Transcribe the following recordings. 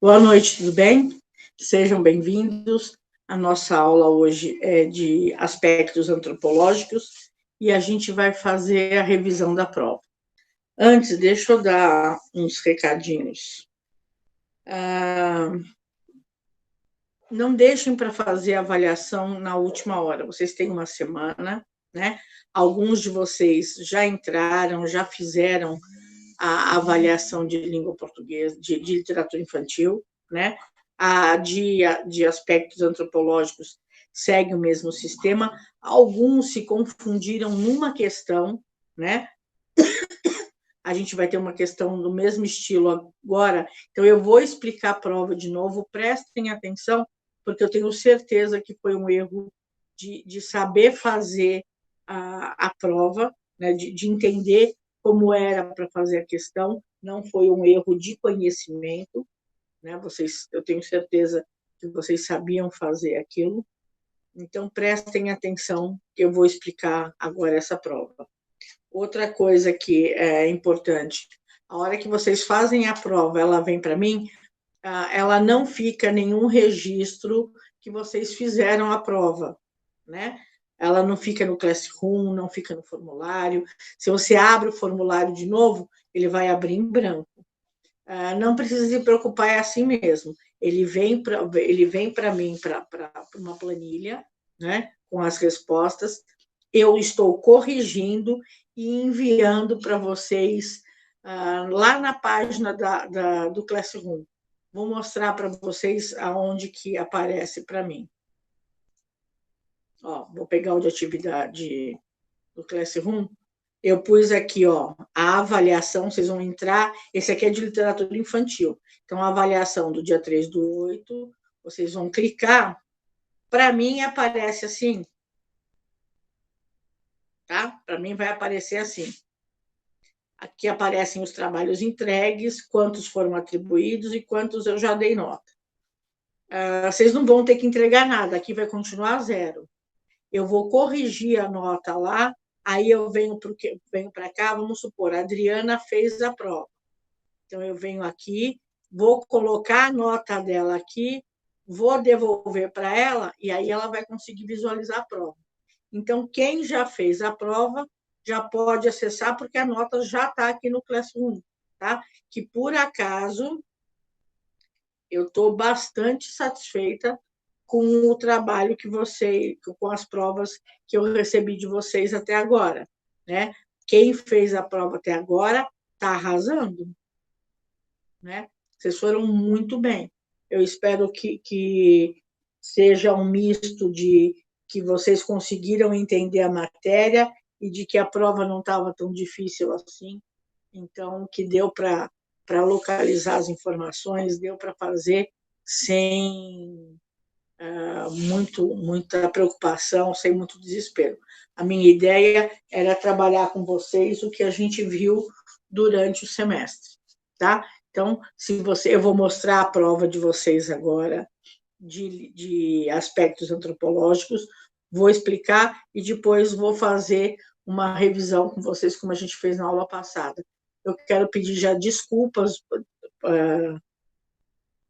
Boa noite, tudo bem? Sejam bem-vindos. A nossa aula hoje é de aspectos antropológicos e a gente vai fazer a revisão da prova. Antes, deixa eu dar uns recadinhos. Não deixem para fazer a avaliação na última hora. Vocês têm uma semana, né? Alguns de vocês já entraram, já fizeram a avaliação de língua portuguesa, de literatura infantil, né? A de aspectos antropológicos segue o mesmo sistema. Alguns se confundiram numa questão, né? A gente vai ter uma questão do mesmo estilo agora, então eu vou explicar a prova de novo, prestem atenção, porque eu tenho certeza que foi um erro de saber fazer a prova, né? de entender como era para fazer a questão, não foi um erro de conhecimento, né? Eu tenho certeza que vocês sabiam fazer aquilo, então prestem atenção, que eu vou explicar agora essa prova. Outra coisa que é importante, a hora que vocês fazem a prova, ela vem para mim, ela não fica nenhum registro que vocês fizeram a prova, né? Ela não fica no Classroom, não fica no formulário. Se você abre o formulário de novo, ele vai abrir em branco. Não precisa se preocupar, é assim mesmo. Ele vem para mim, para uma planilha, né, com as respostas. Eu estou corrigindo e enviando para vocês lá na página do Classroom. Vou mostrar para vocês aonde que aparece para mim. Ó, vou pegar o de atividade do Classroom. Eu pus aqui, ó, a avaliação, vocês vão entrar, esse aqui é de literatura infantil. Então, a avaliação do dia 3/8, vocês vão clicar, para mim aparece assim, tá? Para mim vai aparecer assim. Aqui aparecem os trabalhos entregues, quantos foram atribuídos e quantos eu já dei nota. Vocês não vão ter que entregar nada, aqui vai continuar 0. Eu vou corrigir a nota lá, aí eu venho para cá, vamos supor, a Adriana fez a prova. Então, eu venho aqui, vou colocar a nota dela aqui, vou devolver para ela, e aí ela vai conseguir visualizar a prova. Então, quem já fez a prova já pode acessar, porque a nota já está aqui no Classroom, tá? Que, por acaso, eu estou bastante satisfeita com o trabalho com as provas que eu recebi de vocês até agora, né? Quem fez a prova até agora está arrasando, né? Vocês foram muito bem. Eu espero que seja um misto de que vocês conseguiram entender a matéria e de que a prova não estava tão difícil assim. Então, que deu para localizar as informações, deu para fazer sem muita preocupação, sem muito desespero. A minha ideia era trabalhar com vocês o que a gente viu durante o semestre, tá? Então, eu vou mostrar a prova de vocês agora de aspectos antropológicos, vou explicar e depois vou fazer uma revisão com vocês, como a gente fez na aula passada. Eu quero pedir já desculpas,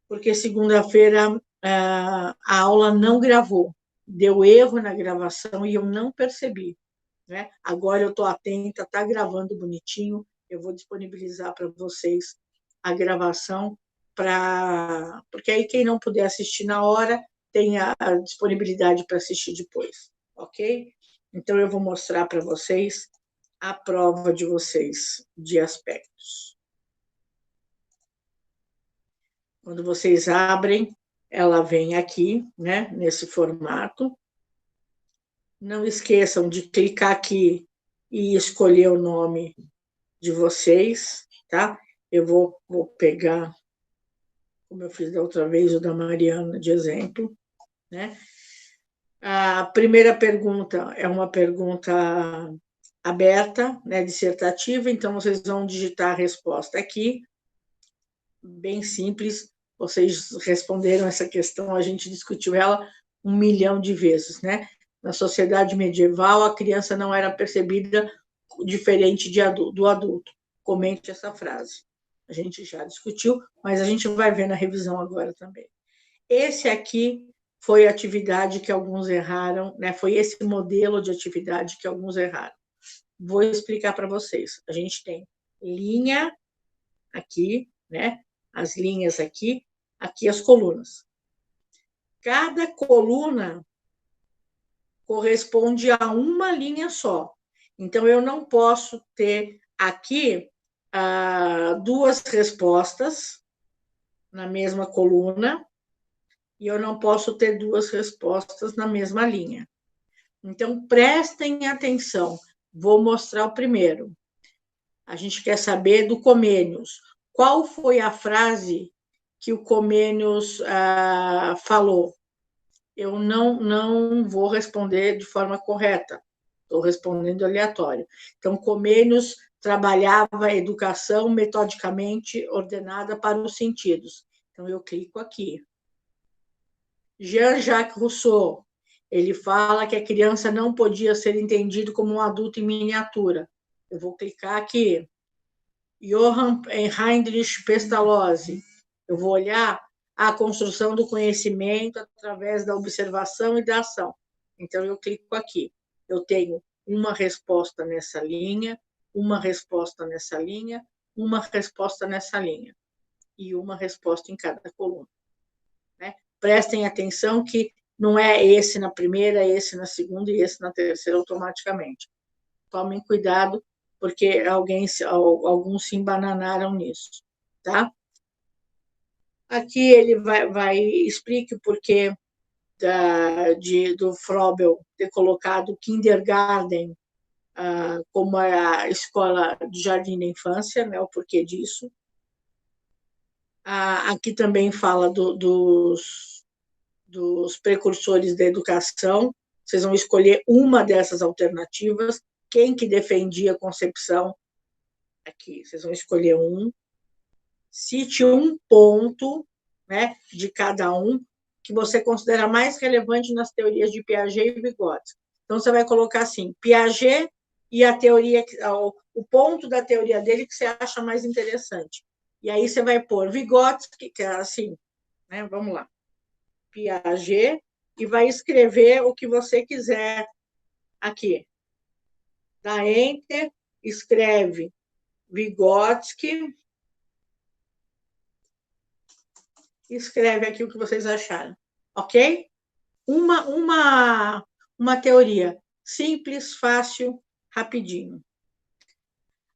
porque segunda-feira a aula não gravou, deu erro na gravação e eu não percebi, né? Agora eu estou atenta, está gravando bonitinho, eu vou disponibilizar para vocês a gravação, porque aí quem não puder assistir na hora tem a disponibilidade para assistir depois, ok? Então eu vou mostrar para vocês a prova de vocês de aspectos. Quando vocês abrem, ela vem aqui, né, nesse formato. Não esqueçam de clicar aqui e escolher o nome de vocês, tá? Eu vou pegar, como eu fiz da outra vez, o da Mariana de exemplo, né? A primeira pergunta é uma pergunta aberta, né, dissertativa, então vocês vão digitar a resposta aqui, bem simples, vocês responderam essa questão, a gente discutiu ela 1 milhão de vezes, né? Na sociedade medieval, a criança não era percebida diferente do adulto. Comente essa frase. a gente já discutiu, mas a gente vai ver na revisão agora também. Esse aqui foi a atividade que alguns erraram, né? Foi esse modelo de atividade que alguns erraram. Vou explicar para vocês. A gente tem linha aqui, né? As linhas aqui as colunas. Cada coluna corresponde a uma linha só. Então, eu não posso ter aqui duas respostas na mesma coluna e eu não posso ter duas respostas na mesma linha. Então, prestem atenção. Vou mostrar o primeiro. A gente quer saber do Comênios. Qual foi a frase que o Comênios falou? Eu não vou responder de forma correta. Estou respondendo aleatório. Então, Comênios trabalhava a educação metodicamente ordenada para os sentidos. Então, eu clico aqui. Jean-Jacques Rousseau, ele fala que a criança não podia ser entendido como um adulto em miniatura. Eu vou clicar aqui. Johann Heinrich Pestalozzi, eu vou olhar a construção do conhecimento através da observação e da ação. Então, eu clico aqui. Eu tenho uma resposta nessa linha, uma resposta nessa linha, uma resposta nessa linha e uma resposta em cada coluna. Né? Prestem atenção que não é esse na primeira, esse na segunda e esse na terceira automaticamente. Tomem cuidado, porque alguns se embananaram nisso, tá? Aqui ele explica o porquê do Froebel ter colocado kindergarten como a escola de jardim da infância, né? O porquê disso. Aqui também fala dos precursores da educação. Vocês vão escolher uma dessas alternativas. Quem que defendia a concepção? Aqui, vocês vão escolher um. Cite um ponto, né, de cada um que você considera mais relevante nas teorias de Piaget e Vygotsky. Então, você vai colocar assim, Piaget e a teoria, o ponto da teoria dele que você acha mais interessante. E aí você vai pôr Vygotsky, que é assim, né, vamos lá, Piaget, e vai escrever o que você quiser aqui. Dá Enter, escreve Vygotsky, escreve aqui o que vocês acharam, ok? Uma teoria simples, fácil, rapidinho.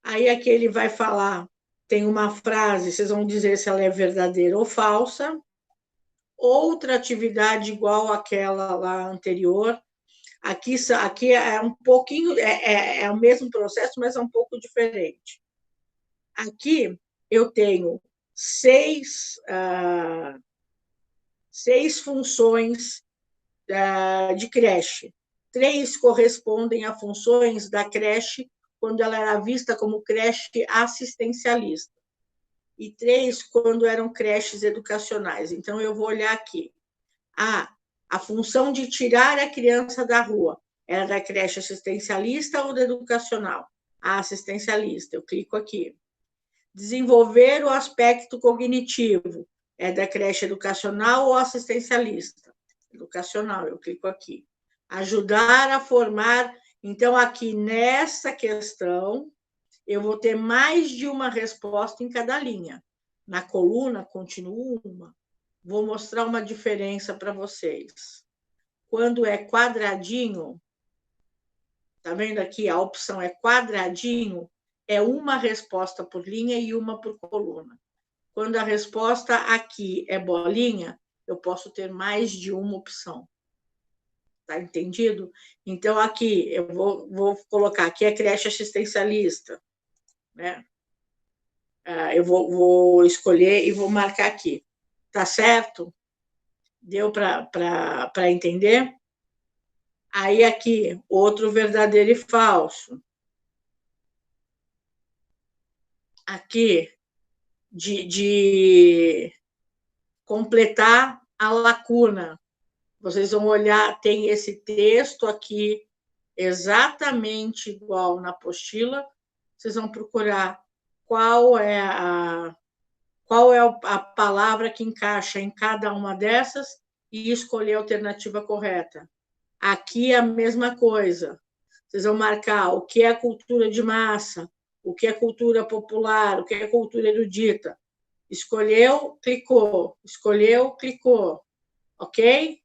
Aí aqui ele vai falar, tem uma frase, vocês vão dizer se ela é verdadeira ou falsa. Outra atividade igual àquela lá anterior. Aqui é um pouquinho, é o mesmo processo, mas é um pouco diferente. Aqui eu tenho 6 funções de creche. 3 correspondem a funções da creche quando ela era vista como creche assistencialista. E 3 quando eram creches educacionais. Então, eu vou olhar aqui. A função de tirar a criança da rua era da creche assistencialista ou da educacional? A assistencialista. Eu clico aqui. Desenvolver o aspecto cognitivo é da creche educacional ou assistencialista? Educacional, eu clico aqui. Ajudar a formar. Então, aqui nessa questão, eu vou ter mais de uma resposta em cada linha. Na coluna, continuo uma. Vou mostrar uma diferença para vocês. Quando é quadradinho, tá vendo aqui? A opção é quadradinho, é uma resposta por linha e uma por coluna. Quando a resposta aqui é bolinha, eu posso ter mais de uma opção. Tá entendido? Então, aqui, eu vou colocar aqui a creche assistencialista, né? Eu vou escolher e vou marcar aqui. Tá certo? Deu para entender? Aí, aqui, outro verdadeiro e falso. Aqui, de completar a lacuna. Vocês vão olhar, tem esse texto aqui, exatamente igual na apostila. Vocês vão procurar qual é qual é a palavra que encaixa em cada uma dessas e escolher a alternativa correta. Aqui é a mesma coisa. Vocês vão marcar o que é cultura de massa, o que é cultura popular, o que é cultura erudita. Escolheu, clicou. Escolheu, clicou. Ok?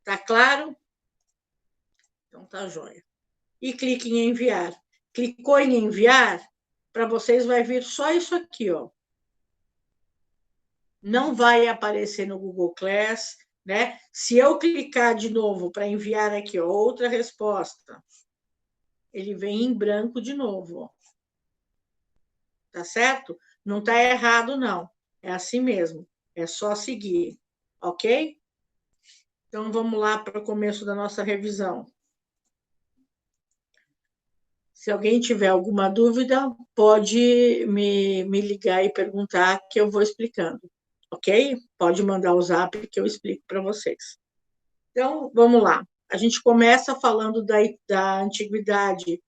Tá claro? Então tá joia. E clique em enviar. Clicou em enviar, para vocês vai vir só isso aqui, ó. Não vai aparecer no Google Class, né? Se eu clicar de novo para enviar aqui, ó, outra resposta, ele vem em branco de novo, ó. Tá certo? Não está errado, não. É assim mesmo. É só seguir, ok? Então, vamos lá para o começo da nossa revisão. Se alguém tiver alguma dúvida, pode me ligar e perguntar que eu vou explicando, ok? Pode mandar o zap que eu explico para vocês. Então, vamos lá. A gente começa falando da antiguidade,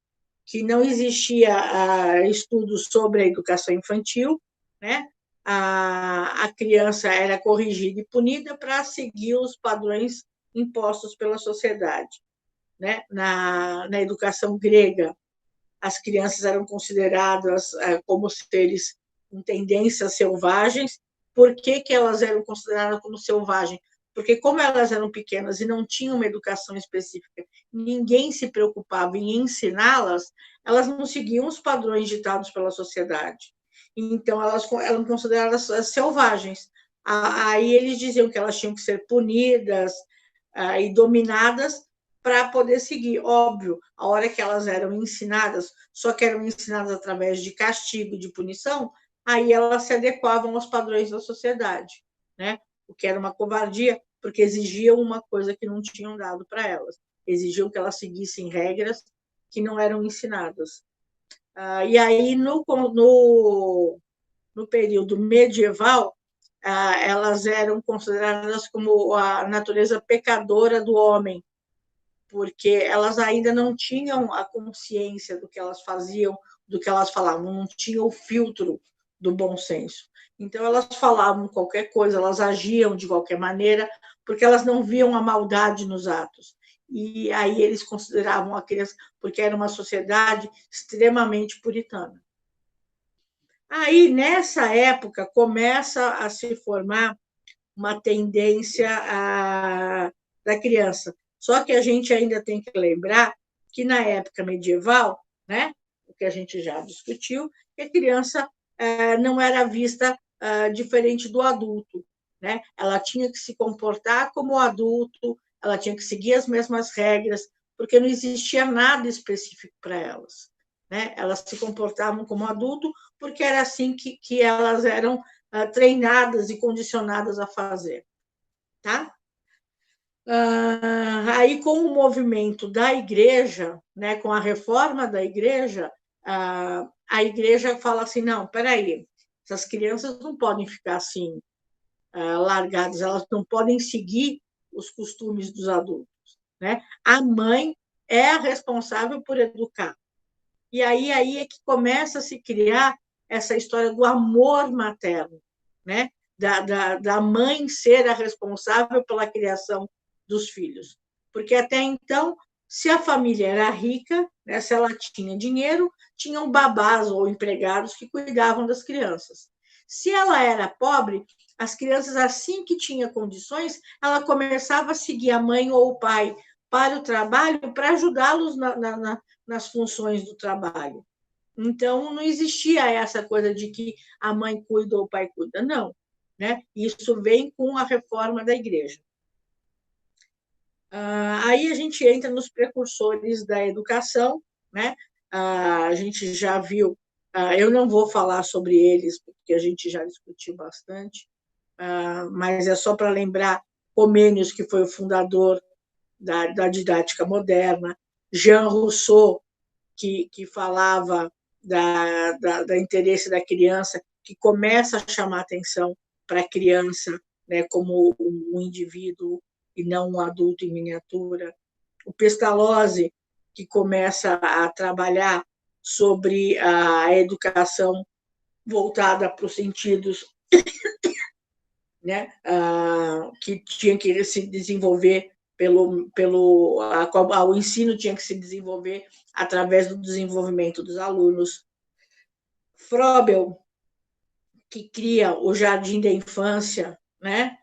que não existia estudos sobre a educação infantil, né? A criança era corrigida e punida para seguir os padrões impostos pela sociedade, né? Na educação grega, as crianças eram consideradas como seres com tendências selvagens. Por que elas eram consideradas como selvagens? Porque, como elas eram pequenas e não tinham uma educação específica, ninguém se preocupava em ensiná-las, elas não seguiam os padrões ditados pela sociedade. Então, elas eram consideradas selvagens. Aí eles diziam que elas tinham que ser punidas e dominadas para poder seguir. Óbvio, a hora que elas eram ensinadas, só que eram ensinadas através de castigo, de punição, aí elas se adequavam aos padrões da sociedade, né? O que era uma covardia, porque exigiam uma coisa que não tinham dado para elas. Exigiam que elas seguissem regras que não eram ensinadas. E aí, no período medieval, elas eram consideradas como a natureza pecadora do homem, porque elas ainda não tinham a consciência do que elas faziam, do que elas falavam, não tinham o filtro do bom senso. Então, elas falavam qualquer coisa, elas agiam de qualquer maneira, porque elas não viam a maldade nos atos. E aí eles consideravam a criança, porque era uma sociedade extremamente puritana. Aí, nessa época, começa a se formar uma tendência da criança. Só que a gente ainda tem que lembrar que, na época medieval, né, o que a gente já discutiu, que a criança não era vista diferente do adulto, né? Ela tinha que se comportar como adulto, ela tinha que seguir as mesmas regras, porque não existia nada específico para elas, né? Elas se comportavam como adulto porque era assim que elas eram treinadas e condicionadas a fazer, tá? Aí, com o movimento da igreja, né, com a reforma da igreja, a igreja fala assim, não, peraí, essas crianças não podem ficar assim, largadas, elas não podem seguir os costumes dos adultos, né? A mãe é a responsável por educar. E aí é que começa a se criar essa história do amor materno, né? Da mãe ser a responsável pela criação dos filhos. Porque até então, se a família era rica, né, se ela tinha dinheiro, tinham babás ou empregados que cuidavam das crianças. Se ela era pobre, as crianças, assim que tinha condições, ela começava a seguir a mãe ou o pai para o trabalho para ajudá-los nas funções do trabalho. Então, não existia essa coisa de que a mãe cuida ou o pai cuida, não. Né? Isso vem com a reforma da igreja. Aí a gente entra nos precursores da educação, né? A gente já viu, eu não vou falar sobre eles, porque a gente já discutiu bastante, mas é só para lembrar Comênios, que foi o fundador da didática moderna, Jean Rousseau, que falava da interesse da criança, que começa a chamar atenção para a criança, né, como um indivíduo e não um adulto em miniatura. O Pestalozzi, que começa a trabalhar sobre a educação voltada para os sentidos, né, que tinha que se desenvolver o ensino tinha que se desenvolver através do desenvolvimento dos alunos. Froebel, que cria o Jardim da Infância, né,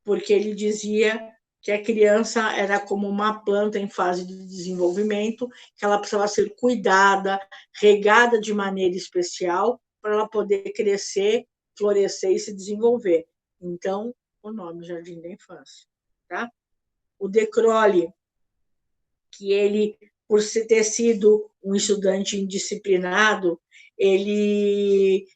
porque ele dizia que a criança era como uma planta em fase de desenvolvimento, que ela precisava ser cuidada, regada de maneira especial, para ela poder crescer, florescer e se desenvolver. Então, o nome Jardim da Infância. Tá? O De Crowley, que ele, por ter sido um estudante indisciplinado, ele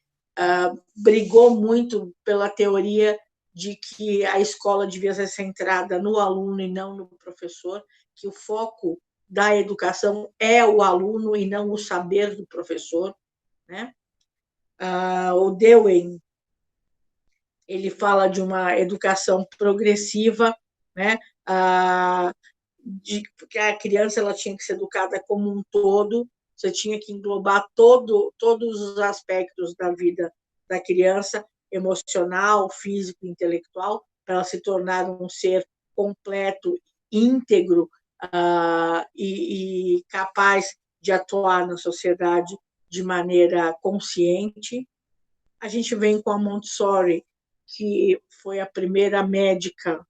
brigou muito pela teoria de que a escola devia ser centrada no aluno e não no professor, que o foco da educação é o aluno e não o saber do professor, né? O Dewey, ele fala de uma educação progressiva, né? Que a criança ela tinha que ser educada como um todo, você tinha que englobar todos os aspectos da vida da criança, emocional, físico, intelectual, para ela se tornar um ser completo, íntegro e capaz de atuar na sociedade de maneira consciente. A gente vem com a Montessori, que foi a primeira médica,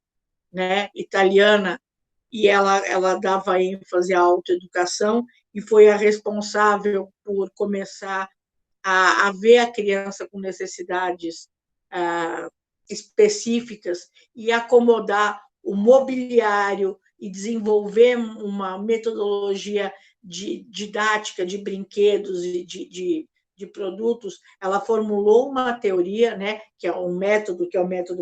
né, italiana, e ela dava ênfase à autoeducação e foi a responsável por começar a ver a criança com necessidades específicas e acomodar o mobiliário e desenvolver uma metodologia didática de brinquedos e de produtos. Ela formulou uma teoria, né, que é o método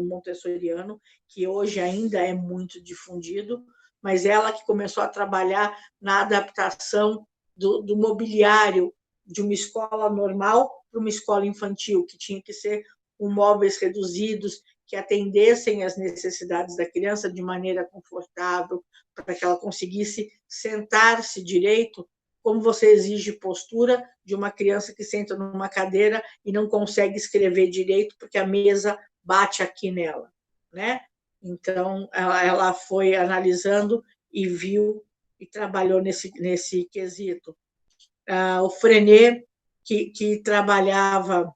montessoriano, que hoje ainda é muito difundido, mas ela que começou a trabalhar na adaptação do mobiliário de uma escola normal para uma escola infantil, que tinha que ser com móveis reduzidos, que atendessem às necessidades da criança de maneira confortável, para que ela conseguisse sentar-se direito, como você exige postura de uma criança que senta numa cadeira e não consegue escrever direito porque a mesa bate aqui nela, né? Então, ela foi analisando e viu e trabalhou nesse quesito. O Frenet, que trabalhava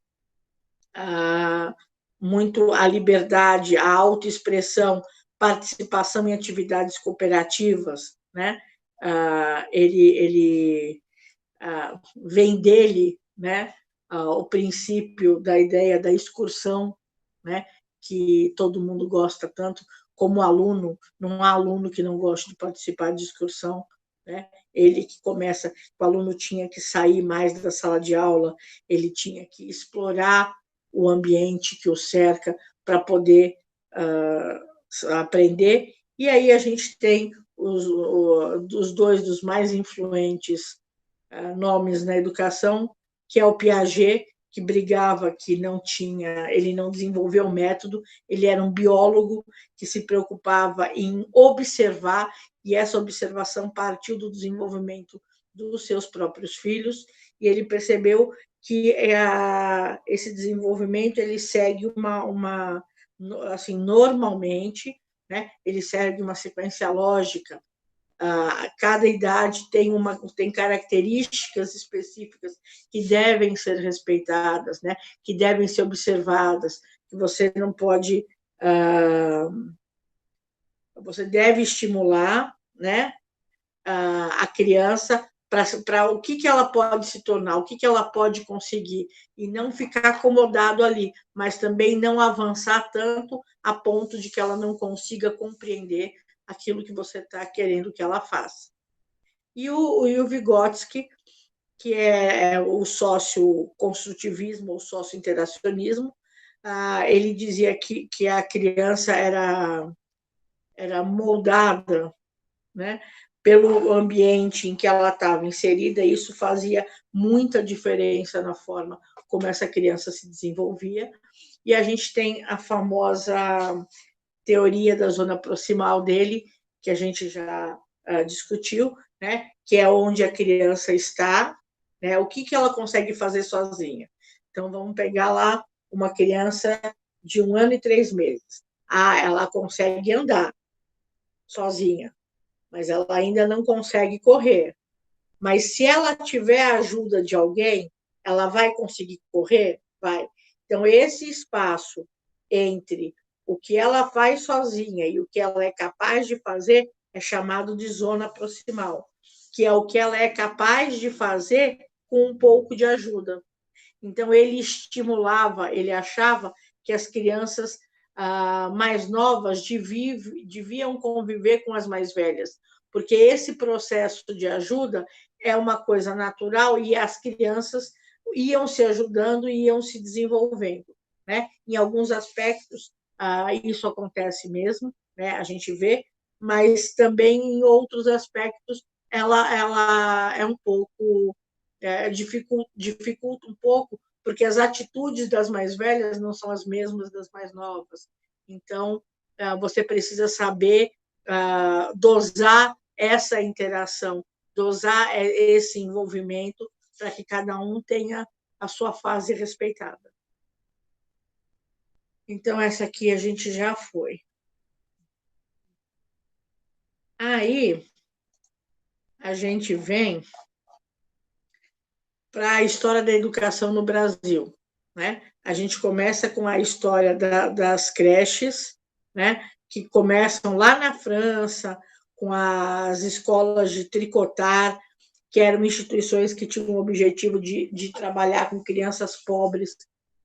muito a liberdade, a autoexpressão, participação em atividades cooperativas, né? Ele vem dele, né? O princípio da ideia da excursão, né? Que todo mundo gosta tanto, como aluno, não há aluno que não goste de participar de excursão, né? Ele que começa, o aluno tinha que sair mais da sala de aula, ele tinha que explorar o ambiente que o cerca para poder aprender. E aí a gente tem os dois dos mais influentes nomes na educação, que é o Piaget, que brigava que ele não desenvolveu o método, ele era um biólogo que se preocupava em observar, e essa observação partiu do desenvolvimento dos seus próprios filhos, e ele percebeu que esse desenvolvimento ele segue assim, normalmente, né? Ele segue uma sequência lógica. Cada idade tem características específicas que devem ser respeitadas, né? Que devem ser observadas, que você não pode, você deve estimular, né? A criança para o que ela pode se tornar, o que ela pode conseguir, e não ficar acomodado ali, mas também não avançar tanto a ponto de que ela não consiga compreender aquilo que você está querendo que ela faça. E o Vygotsky, que é o sócio-construtivismo, o sócio-interacionismo, ele dizia que a criança era moldada, né, pelo ambiente em que ela estava inserida, e isso fazia muita diferença na forma como essa criança se desenvolvia. E a gente tem a famosa teoria da zona proximal dele, que a gente já discutiu, né, que é onde a criança está, né, o que ela consegue fazer sozinha. Então, vamos pegar lá uma criança de 1 ano e 3 meses. Ela consegue andar sozinha, mas ela ainda não consegue correr. Mas se ela tiver a ajuda de alguém, ela vai conseguir correr? Vai. Então, esse espaço entre o que ela faz sozinha e o que ela é capaz de fazer é chamado de zona proximal, que é o que ela é capaz de fazer com um pouco de ajuda. Então, ele estimulava, ele achava que as crianças mais novas deviam conviver com as mais velhas, porque esse processo de ajuda é uma coisa natural e as crianças iam se ajudando e iam se desenvolvendo. Né? Em alguns aspectos, isso acontece mesmo, né? A gente vê, mas também em outros aspectos ela é um pouco dificulta um pouco, porque as atitudes das mais velhas não são as mesmas das mais novas. Então, você precisa saber dosar essa interação, dosar esse envolvimento para que cada um tenha a sua fase respeitada. Então, essa aqui a gente já foi. Aí, a gente vem para a história da educação no Brasil. Né? A gente começa com a história das creches, né? Que começam lá na França, com as escolas de tricotar, que eram instituições que tinham o objetivo de trabalhar com crianças pobres,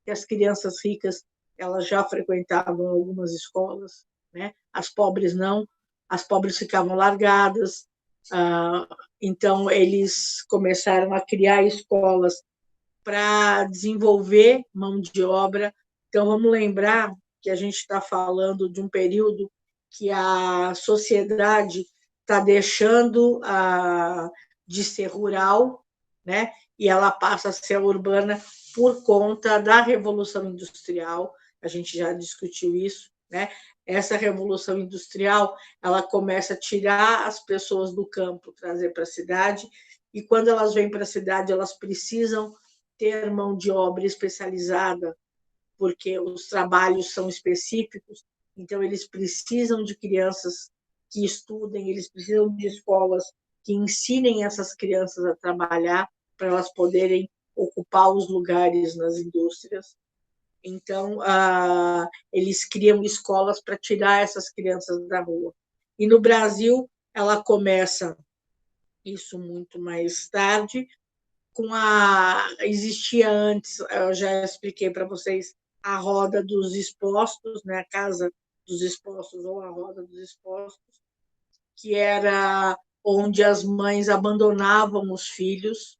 e as crianças ricas elas já frequentavam algumas escolas, né? As pobres não, as pobres ficavam largadas, então eles começaram a criar escolas para desenvolver mão de obra. Então, vamos lembrar que a gente está falando de um período que a sociedade está deixando de ser rural, né? E ela passa a ser urbana por conta da Revolução Industrial. A gente já discutiu isso, né? Essa Revolução Industrial ela começa a tirar as pessoas do campo, trazer para a cidade, e quando elas vêm para a cidade, elas precisam ter mão de obra especializada, porque os trabalhos são específicos, então eles precisam de crianças que estudem, eles precisam de escolas que ensinem essas crianças a trabalhar para elas poderem ocupar os lugares nas indústrias. Então, eles criam escolas para tirar essas crianças da rua. E no Brasil, ela começa isso muito mais tarde, existia antes, eu já expliquei para vocês, a roda dos expostos, né, a casa dos expostos ou a roda dos expostos, que era onde as mães abandonavam os filhos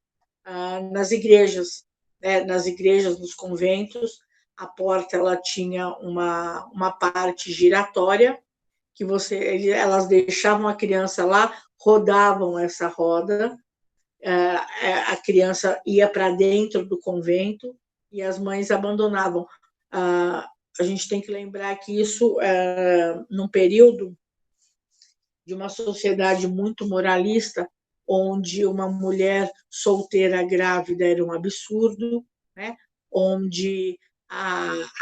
nas igrejas, né, nas igrejas, nos conventos. A porta ela tinha uma parte giratória que elas deixavam a criança lá, rodavam essa roda, a criança ia para dentro do convento e as mães abandonavam. A gente tem que lembrar que isso, num período de uma sociedade muito moralista, onde uma mulher solteira grávida era um absurdo, né? Onde,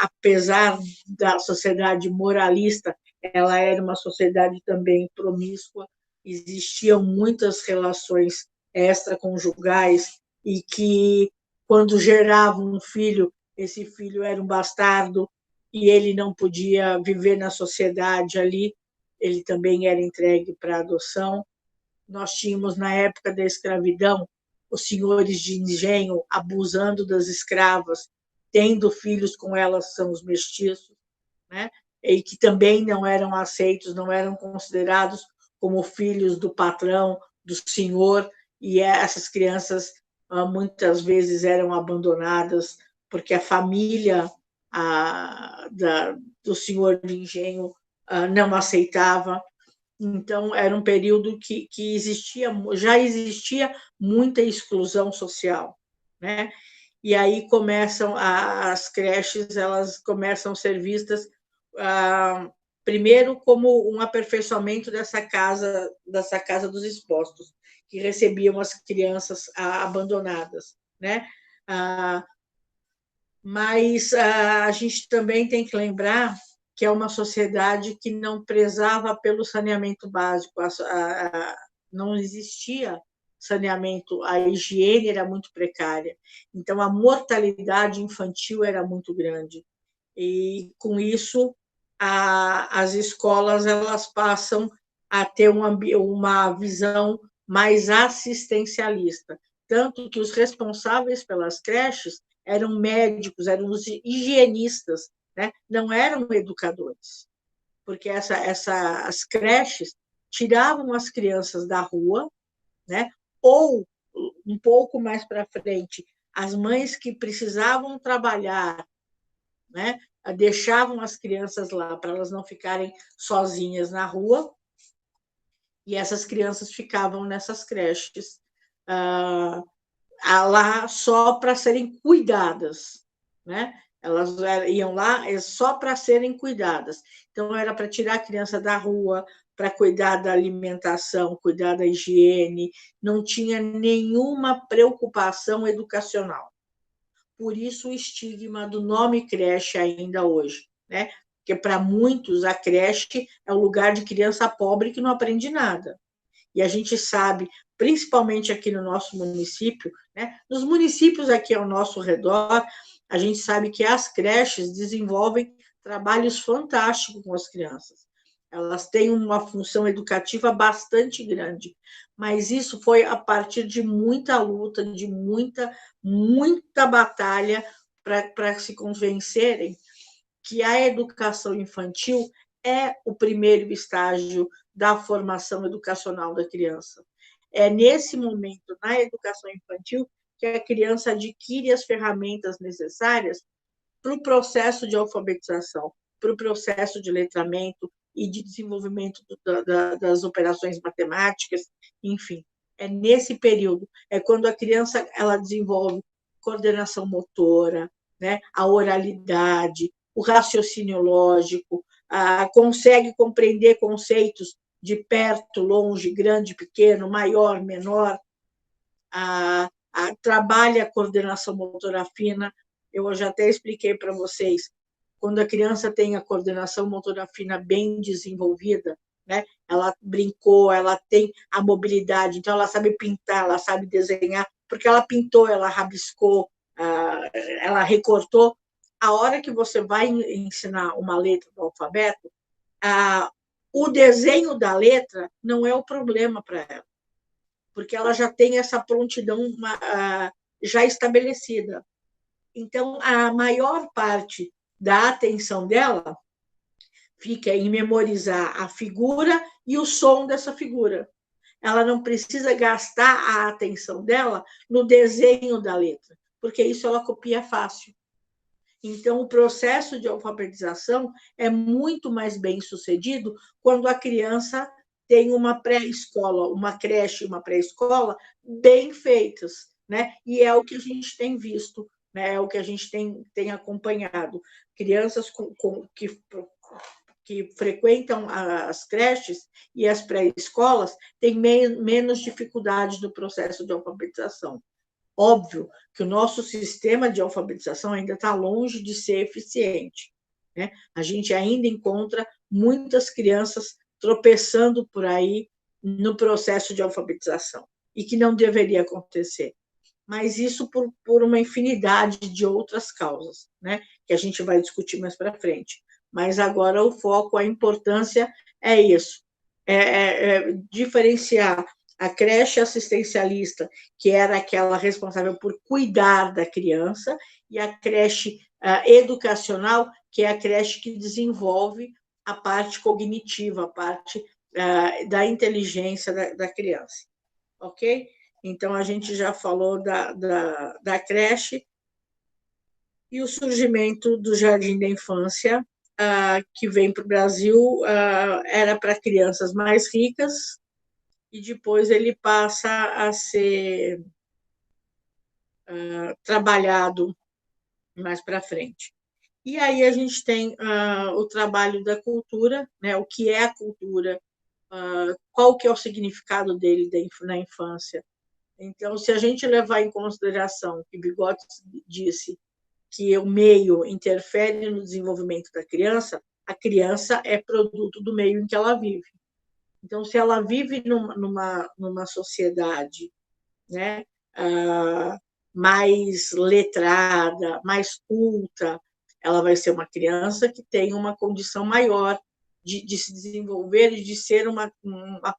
apesar da sociedade moralista, ela era uma sociedade também promíscua, existiam muitas relações extraconjugais e que, quando geravam um filho, esse filho era um bastardo e ele não podia viver na sociedade ali, ele também era entregue para adoção. Nós tínhamos, na época da escravidão, os senhores de engenho abusando das escravas, tendo filhos com elas, são os mestiços, né? E que também não eram aceitos, não eram considerados como filhos do patrão, do senhor, e essas crianças muitas vezes eram abandonadas porque a família do senhor de engenho não aceitava. Então, era um período que já existia muita exclusão social, né? E aí começam as creches, elas começam a ser vistas primeiro como um aperfeiçoamento dessa casa dos expostos, que recebiam as crianças abandonadas, né? Mas a gente também tem que lembrar que é uma sociedade que não prezava pelo saneamento básico, não existia saneamento, a higiene era muito precária, então a mortalidade infantil era muito grande. E, com isso, as escolas elas passam a ter uma visão mais assistencialista. Tanto que os responsáveis pelas creches eram médicos, eram os higienistas, né? Não eram educadores, porque as creches tiravam as crianças da rua, né? Ou, um pouco mais para frente, as mães que precisavam trabalhar, né? Deixavam as crianças lá para elas não ficarem sozinhas na rua, e essas crianças ficavam nessas creches lá só para serem cuidadas, né? Elas iam lá só para serem cuidadas. Então, era para tirar a criança da rua, para cuidar da alimentação, cuidar da higiene, não tinha nenhuma preocupação educacional. Por isso o estigma do nome creche ainda hoje, né? Porque para muitos a creche é o lugar de criança pobre que não aprende nada. E a gente sabe, principalmente aqui no nosso município, né? Nos municípios aqui ao nosso redor, a gente sabe que as creches desenvolvem trabalhos fantásticos com as crianças. Elas têm uma função educativa bastante grande, mas isso foi a partir de muita luta, de muita batalha para se convencerem que a educação infantil é o primeiro estágio da formação educacional da criança. É nesse momento, na educação infantil, que a criança adquire as ferramentas necessárias para o processo de alfabetização, para o processo de letramento e de desenvolvimento das operações matemáticas, enfim. É nesse período, é quando a criança ela desenvolve coordenação motora, né, a oralidade, o raciocínio lógico, consegue compreender conceitos de perto, longe, grande, pequeno, maior, menor, trabalha a coordenação motora fina. Eu já até expliquei para vocês, quando a criança tem a coordenação motora fina bem desenvolvida, né? Ela brincou, ela tem a mobilidade, então ela sabe pintar, ela sabe desenhar, porque ela pintou, ela rabiscou, ela recortou. A hora que você vai ensinar uma letra do alfabeto, o desenho da letra não é o problema para ela, porque ela já tem essa prontidão já estabelecida. Então, a maior parte da atenção dela fica em memorizar a figura e o som dessa figura. Ela não precisa gastar a atenção dela no desenho da letra, porque isso ela copia fácil. Então, o processo de alfabetização é muito mais bem sucedido quando a criança tem uma pré-escola, uma creche, uma pré-escola bem feitas, né? E é o que a gente tem visto, né? É o que a gente tem acompanhado. Crianças que frequentam as creches e as pré-escolas têm menos dificuldade no processo de alfabetização. Óbvio que o nosso sistema de alfabetização ainda está longe de ser eficiente, né? A gente ainda encontra muitas crianças tropeçando por aí no processo de alfabetização, e que não deveria acontecer. Mas isso por uma infinidade de outras causas, né? Que a gente vai discutir mais para frente. Mas agora o foco, a importância é isso, é diferenciar a creche assistencialista, que era aquela responsável por cuidar da criança, e a creche educacional, que é a creche que desenvolve a parte cognitiva, a parte da inteligência da criança. Ok? Então, a gente já falou da creche e o surgimento do jardim da infância, que vem para o Brasil, era para crianças mais ricas, e depois ele passa a ser trabalhado mais para frente. E aí a gente tem o trabalho da cultura, né? O que é a cultura, qual que é o significado dele na infância. Então, se a gente levar em consideração que Vygotsky disse que o meio interfere no desenvolvimento da criança, a criança é produto do meio em que ela vive. Então, se ela vive numa sociedade, né, mais letrada, mais culta, ela vai ser uma criança que tem uma condição maior de se desenvolver e de ser uma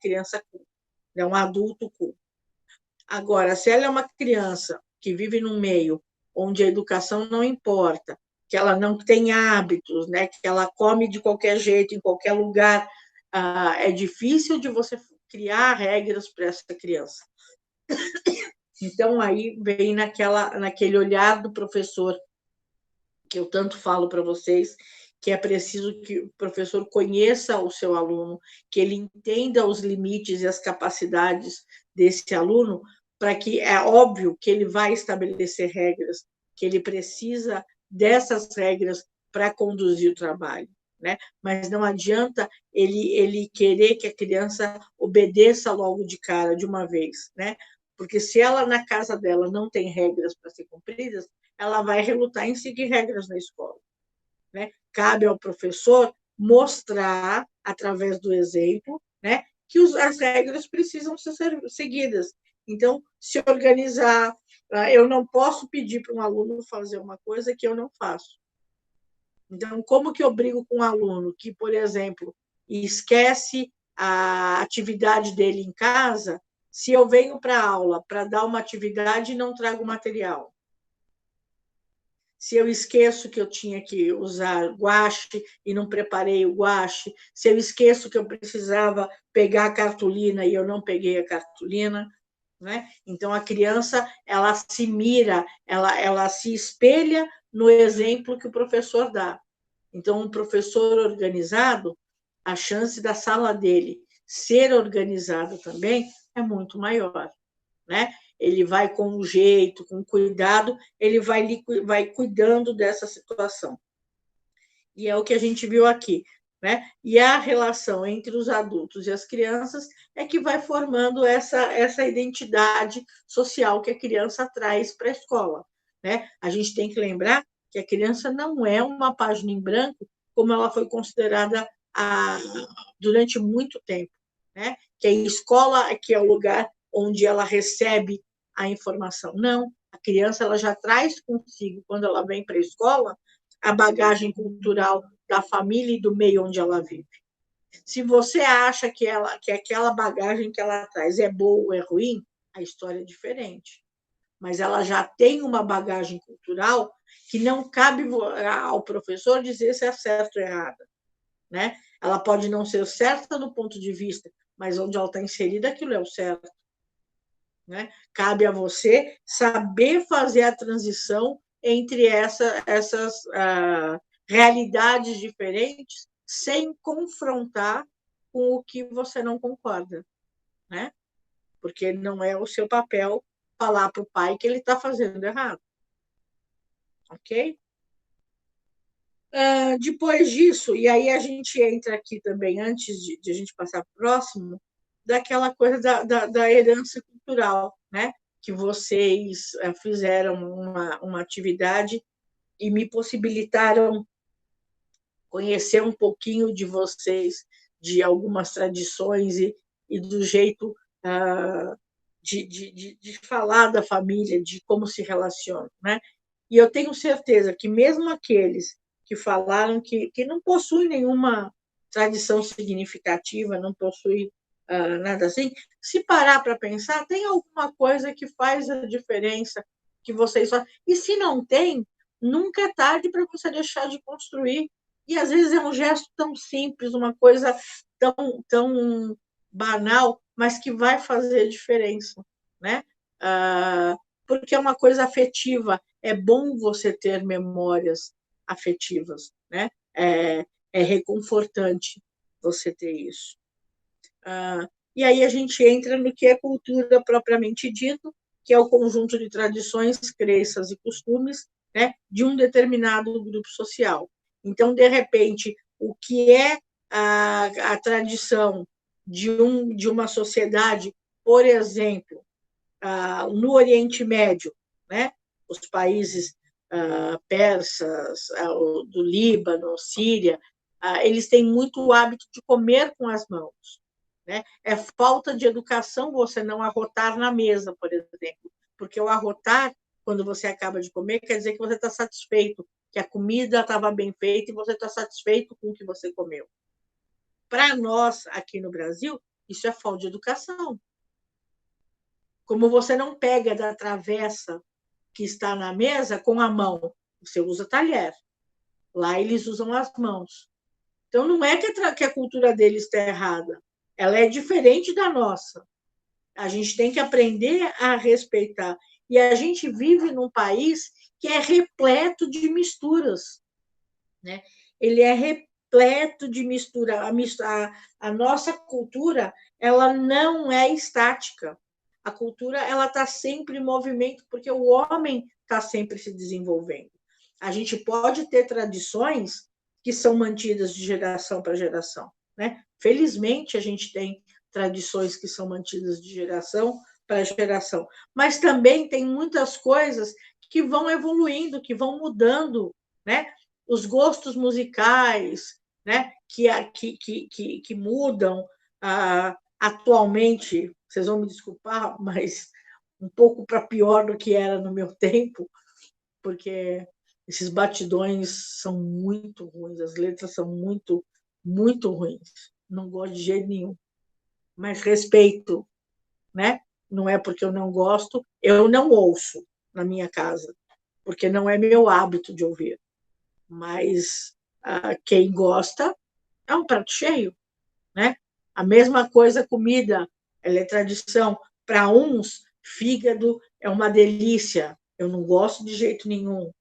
criança culta, né, um adulto culto. Agora, se ela é uma criança que vive num meio onde a educação não importa, que ela não tem hábitos, né, que ela come de qualquer jeito, em qualquer lugar, é difícil de você criar regras para essa criança. Então, aí vem naquele olhar do professor, que eu tanto falo para vocês, que é preciso que o professor conheça o seu aluno, que ele entenda os limites e as capacidades desse aluno, para que é óbvio que ele vai estabelecer regras, que ele precisa dessas regras para conduzir o trabalho, né? Mas não adianta ele querer que a criança obedeça logo de cara, de uma vez, né? Porque se ela, na casa dela, não tem regras para ser cumpridas, ela vai relutar em seguir regras na escola, né? Cabe ao professor mostrar, através do exemplo, né, que as regras precisam ser seguidas. Então, se organizar. Eu não posso pedir para um aluno fazer uma coisa que eu não faço. Então, como que eu brigo com um aluno que, por exemplo, esquece a atividade dele em casa, se eu venho para a aula para dar uma atividade e não trago material? Se eu esqueço que eu tinha que usar guache e não preparei o guache, se eu esqueço que eu precisava pegar a cartolina e eu não peguei a cartolina, né? Então, a criança, ela se mira, ela se espelha no exemplo que o professor dá. Então, um professor organizado, a chance da sala dele ser organizada também é muito maior, né? Ele vai com jeito, com cuidado, ele vai cuidando dessa situação. E é o que a gente viu aqui, né? E a relação entre os adultos e as crianças é que vai formando essa identidade social que a criança traz para a escola, né? A gente tem que lembrar que a criança não é uma página em branco como ela foi considerada durante muito tempo, né? Que a escola que é o lugar onde ela recebe a informação. Não, a criança ela já traz consigo, quando ela vem para a escola, a bagagem cultural da família e do meio onde ela vive. Se você acha que aquela bagagem que ela traz é boa ou é ruim, a história é diferente. Mas ela já tem uma bagagem cultural que não cabe ao professor dizer se é certo ou errado, né? Ela pode não ser certa do ponto de vista, mas onde ela está inserida, aquilo é o certo, né? Cabe a você saber fazer a transição entre essas realidades diferentes sem confrontar com o que você não concorda, né? Porque não é o seu papel falar para o pai que ele está fazendo errado, ok? Depois disso, e aí a gente entra aqui também, antes de a gente passar para o próximo, daquela coisa da herança cultural, né? Que vocês fizeram uma atividade e me possibilitaram conhecer um pouquinho de vocês, de algumas tradições e do jeito de falar da família, de como se relacionam, né? E eu tenho certeza que mesmo aqueles que falaram que não possuem nenhuma tradição significativa, não possuem nada assim, se parar para pensar, tem alguma coisa que faz a diferença que vocês fazem. E se não tem, nunca é tarde para você deixar de construir. E às vezes é um gesto tão simples, uma coisa tão banal, mas que vai fazer diferença, né? Porque é uma coisa afetiva. É bom você ter memórias afetivas, né? É reconfortante você ter isso. E aí a gente entra no que é cultura propriamente dito, que é o conjunto de tradições, crenças e costumes, né, de um determinado grupo social. Então, de repente, o que é a tradição de uma sociedade, por exemplo, no Oriente Médio, né, os países persas, do Líbano, Síria, eles têm muito o hábito de comer com as mãos, né? É falta de educação você não arrotar na mesa, por exemplo, porque o arrotar, quando você acaba de comer, quer dizer que você está satisfeito, que a comida estava bem feita e você está satisfeito com o que você comeu. Para nós, aqui no Brasil, isso é falta de educação. Como você não pega da travessa que está na mesa com a mão, você usa talher. Lá eles usam as mãos. Então, não é que a cultura deles está errada, ela é diferente da nossa. A gente tem que aprender a respeitar. E a gente vive num país que é repleto de misturas, né? Ele é repleto de mistura. A nossa cultura, ela não é estática. A cultura, ela está sempre em movimento, porque o homem está sempre se desenvolvendo. A gente pode ter tradições que são mantidas de geração para geração, né? Felizmente, a gente tem tradições que são mantidas de geração para geração, mas também tem muitas coisas que vão evoluindo, que vão mudando, né? Os gostos musicais, né? que mudam atualmente, vocês vão me desculpar, mas um pouco para pior do que era no meu tempo, porque esses batidões são muito ruins, as letras são muito, muito ruins. Não gosto de jeito nenhum, mas respeito, né? Não é porque eu não gosto, eu não ouço na minha casa, porque não é meu hábito de ouvir. Mas quem gosta é um prato cheio, né? A mesma coisa, comida, ela é tradição. Para uns, fígado é uma delícia. Eu não gosto de jeito nenhum.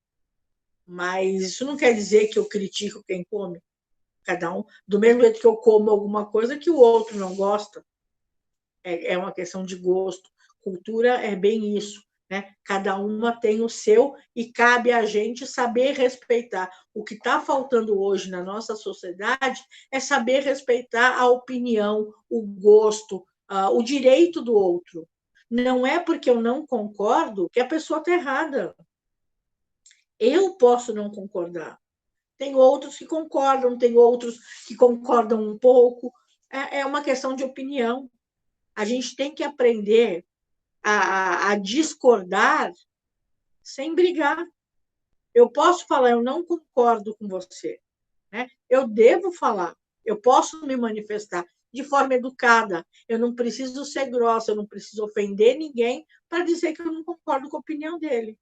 Mas isso não quer dizer que eu critico quem come. Cada um, do mesmo jeito que eu como alguma coisa que o outro não gosta. É uma questão de gosto. Cultura é bem isso, né? Cada uma tem o seu e cabe a gente saber respeitar. O que está faltando hoje na nossa sociedade é saber respeitar a opinião, o gosto, o direito do outro. Não é porque eu não concordo que a pessoa está errada. Eu posso não concordar. Tem outros que concordam, tem outros que concordam um pouco. É uma questão de opinião. A gente tem que aprender a discordar sem brigar. Eu posso falar, eu não concordo com você, né? Eu devo falar, eu posso me manifestar de forma educada. Eu não preciso ser grossa, eu não preciso ofender ninguém para dizer que eu não concordo com a opinião dele,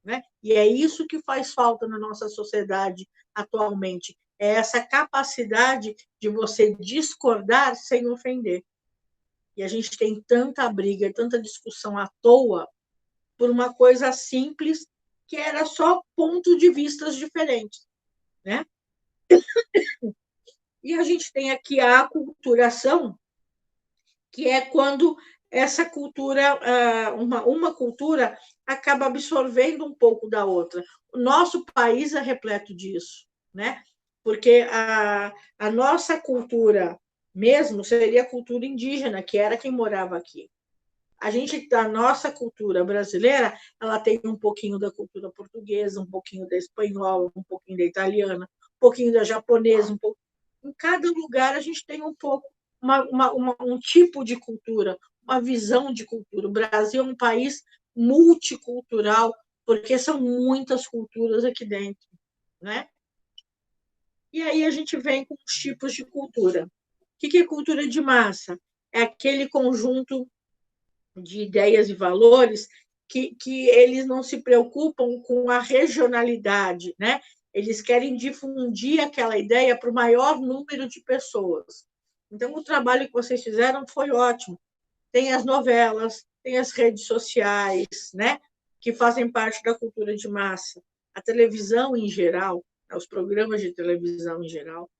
né? E é isso que faz falta na nossa sociedade atualmente, é essa capacidade de você discordar sem ofender. E a gente tem tanta briga, tanta discussão à toa por uma coisa simples que era só pontos de vistas diferentes, né? E a gente tem aqui a aculturação, que é quando essa cultura, uma cultura acaba absorvendo um pouco da outra. O nosso país é repleto disso, né? Porque a nossa cultura mesmo seria a cultura indígena, que era quem morava aqui. A gente, da nossa cultura brasileira, ela tem um pouquinho da cultura portuguesa, um pouquinho da espanhola, um pouquinho da italiana, um pouquinho da japonesa, um pouco. Em cada lugar a gente tem um pouco um tipo de cultura, uma visão de cultura. O Brasil é um país multicultural, porque são muitas culturas aqui dentro, né? E aí a gente vem com os tipos de cultura. O que é cultura de massa? É aquele conjunto de ideias e valores que eles não se preocupam com a regionalidade, né? Eles querem difundir aquela ideia para o maior número de pessoas. Então, o trabalho que vocês fizeram foi ótimo. Tem as novelas, tem as redes sociais, né? Que fazem parte da cultura de massa. A televisão, em geral, os programas de televisão, em geral,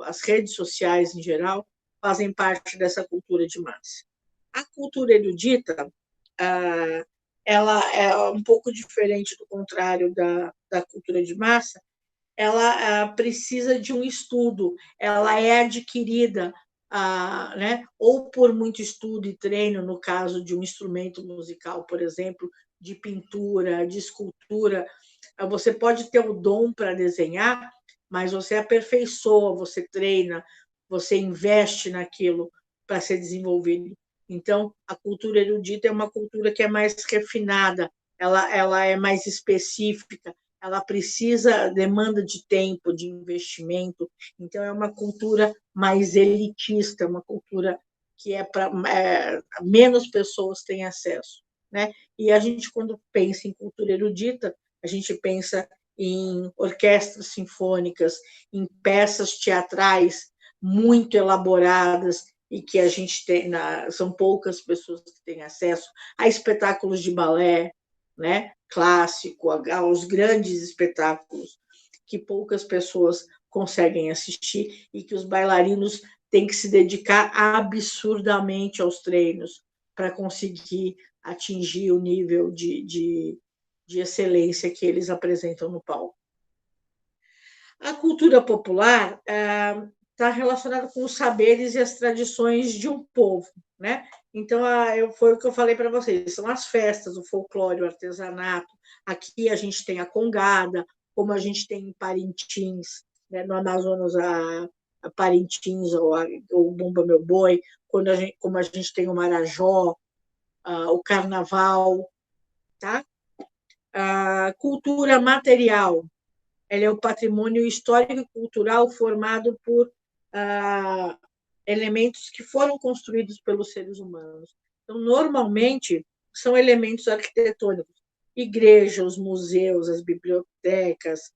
as redes sociais, em geral, fazem parte dessa cultura de massa. A cultura erudita, ela é um pouco diferente do contrário da cultura de massa, ela precisa de um estudo, ela é adquirida, né, ou por muito estudo e treino, no caso de um instrumento musical, por exemplo, de pintura, de escultura. Você pode ter o dom para desenhar, mas você aperfeiçoa, você treina, você investe naquilo para ser desenvolvido. Então, a cultura erudita é uma cultura que é mais refinada, ela é mais específica, ela demanda de tempo, de investimento. Então, é uma cultura mais elitista, uma cultura que menos pessoas têm acesso, né? E a gente, quando pensa em cultura erudita, a gente pensa em orquestras sinfônicas, em peças teatrais muito elaboradas e que a gente tem, são poucas pessoas que têm acesso a espetáculos de balé, né, clássico, aos grandes espetáculos que poucas pessoas conseguem assistir e que os bailarinos têm que se dedicar absurdamente aos treinos para conseguir atingir o nível de excelência que eles apresentam no palco. A cultura popular está relacionada com os saberes e as tradições de um povo, né? Então, foi o que eu falei para vocês, são as festas, o folclore, o artesanato. Aqui a gente tem a congada, como a gente tem em Parintins, né? No Amazonas, a Parintins, ou Bumba Meu Boi, como a gente tem o Marajó, o Carnaval, tá? A cultura material, ela é o patrimônio histórico e cultural formado por elementos que foram construídos pelos seres humanos. Então, normalmente, são elementos arquitetônicos. Igrejas, museus, as bibliotecas,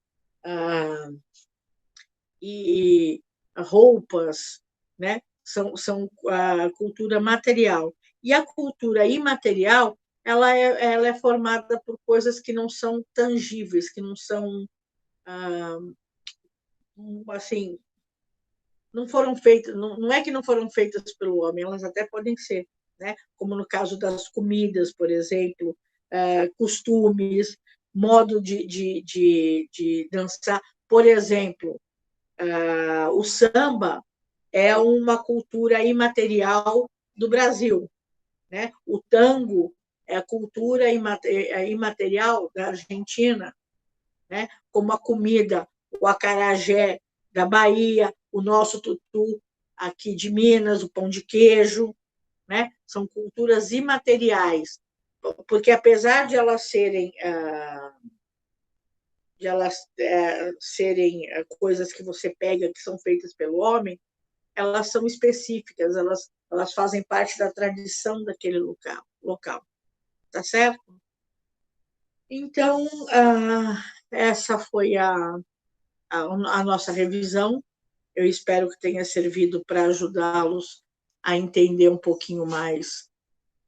e roupas, né? São a cultura material. E a cultura imaterial, ela é formada por coisas que não são tangíveis, que não são assim, não foram feitas, não é que não foram feitas pelo homem, elas até podem ser, né? Como no caso das comidas, por exemplo, costumes, modo de dançar. Por exemplo, o samba é uma cultura imaterial do Brasil, né? O tango é a cultura imaterial da Argentina, né? Como a comida, o acarajé da Bahia, o nosso tutu aqui de Minas, o pão de queijo, né? São culturas imateriais, porque apesar de elas serem coisas que você pega que são feitas pelo homem, elas são específicas, elas fazem parte da tradição daquele local, tá certo? Então, essa foi a nossa revisão. Eu espero que tenha servido para ajudá-los a entender um pouquinho mais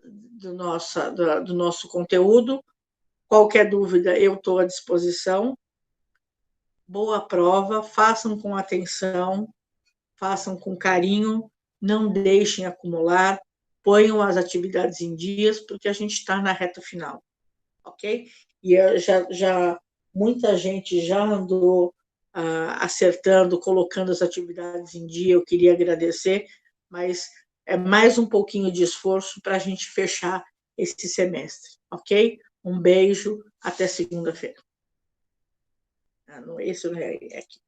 do nosso conteúdo. Qualquer dúvida, eu estou à disposição. Boa prova, façam com atenção, façam com carinho, não deixem acumular, ponham as atividades em dias, porque a gente está na reta final, ok? E muita gente já andou acertando, colocando as atividades em dia, eu queria agradecer, mas é mais um pouquinho de esforço para a gente fechar esse semestre, ok? Um beijo, até segunda-feira. Esse não é aqui.